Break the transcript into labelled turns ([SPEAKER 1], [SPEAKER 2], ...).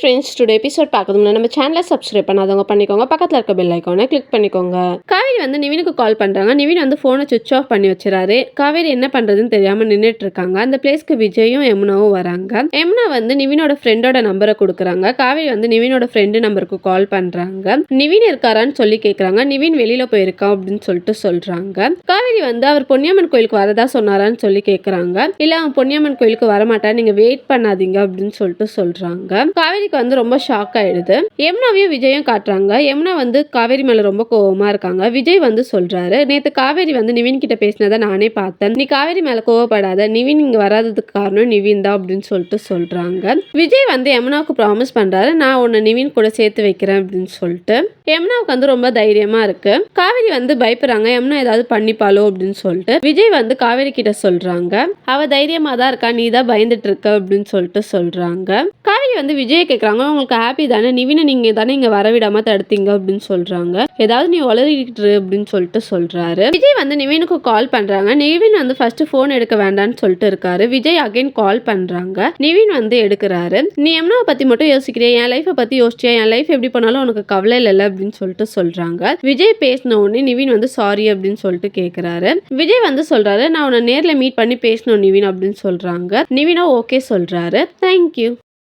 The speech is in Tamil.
[SPEAKER 1] ஃப்ரெண்ட்ஸ், டுடே எபிசோட் பார்க்கணும்னா நம்ம சேனலை சப்ஸ்கிரைப் பண்ணாதவங்க பண்ணிக்கோங்க. பக்கத்தில் இருக்க பெல் ஐக்கானை கிளிக் பண்ணிக்கோங்க. காவேரி வந்து நிவினுக்கு கால் பண்ணுறாங்க. நிவின் வந்து ஃபோனை சுவிச் ஆஃப் பண்ணி வச்சுறாரு. காவேரி என்ன பண்ணுறதுன்னு தெரியாமல் நின்றுட்டு இருக்காங்க. அந்த பிளேஸ்க்கு விஜயும் யமுனாவும் வராங்க. யமுனா வந்து நிவினோட ஃப்ரெண்டோட நம்பரை கொடுக்குறாங்க. காவேரி வந்து நிவினோட ஃப்ரெண்டு நம்பருக்கு கால் பண்ணுறாங்க. நிவின் இருக்காரான்னு சொல்லி கேட்குறாங்க. நிவின் வெளியில் போயிருக்கான் அப்படின்னு சொல்கிறாங்க. காவேரி வந்து அவர் பொன்னியம்மன் கோயிலுக்கு வரதா சொன்னாரான்னு சொல்லி கேட்குறாங்க. இல்லை, அவன் பொன்னியம்மன் கோயிலுக்கு வரமாட்டான், நீங்கள் வெயிட் பண்ணாதீங்க அப்படின்னு சொல்கிறாங்க. காவேரிக்கு வந்து ரொம்ப ஷாக் ஆயிடுது. யமுனாவையும் விஜயும் காட்டுறாங்க. யமுனா வந்து காவேரி மேல ரொம்ப கோவமா இருக்காங்க. விஜய் வந்து சொல்றாரு, நேத்து காவேரி வந்து நிவின் கிட்ட பேசினதை நானே பார்த்தேன், நீ காவேரி மேல கோவப்படாத, நிவின் இங்க வராததுக்கு காரணம் நிவின் தான் அப்படின்னு சொல்றாங்க. விஜய் வந்து யமுனாவுக்கு ப்ராமிஸ் பண்றாரு, நான் உன்னை நிவின் கூட சேர்த்து வைக்கிறேன் அப்படின்னு சொல்லிட்டு. யமுனாவுக்கு வந்து ரொம்ப தைரியமா இருக்கு. காவேரி வந்து பயப்படுறாங்க, யமுனா ஏதாவது பண்ணிப்பாளோ அப்படின்னு சொல்லிட்டு. விஜய் வந்து காவேரி கிட்ட சொல்றாங்க, அவ தைரியமா தான் இருக்கா, நீ தான் பயந்துட்டு இருக்க அப்படின்னு சொல்றாங்க. காவேரி வந்து விஜய் கேட்குறாங்க, உங்களுக்கு ஹாப்பி தானே, நிவினை நீங்கள் தானே இங்கே வரவிடாமல் தடுத்தீங்க அப்படின்னு சொல்கிறாங்க. ஏதாவது நீ வளரிட்டு அப்படின்னு சொல்கிறாரு. விஜய் வந்து நிவினுக்கு கால் பண்ணுறாங்க. நிவின் வந்து ஃபர்ஸ்ட் ஃபோன் எடுக்க வேண்டாம்னு சொல்லிட்டு இருக்காரு. விஜய் அகைன் கால் பண்ணுறாங்க. நிவின் வந்து எடுக்கிறாரு. நீ யமுனாவை பற்றி மட்டும் யோசிக்கிறியா, என் லைஃப்பை பற்றி யோசிச்சியா, என் லைஃப் எப்படி பண்ணாலும் உனக்கு கவலை இல்லை அப்படின்னு சொல்கிறாங்க. விஜய் பேசின உடனே நிவின் வந்து சாரி அப்படின்னு சொல்லிட்டு கேட்குறாரு. விஜய் வந்து சொல்கிறாரு, நான் உன்னை நேரில் மீட் பண்ணி பேசணும் நிவின் அப்படின்னு சொல்கிறாங்க. நிவினா ஓகே சொல்கிறாரு. தேங்க்யூ.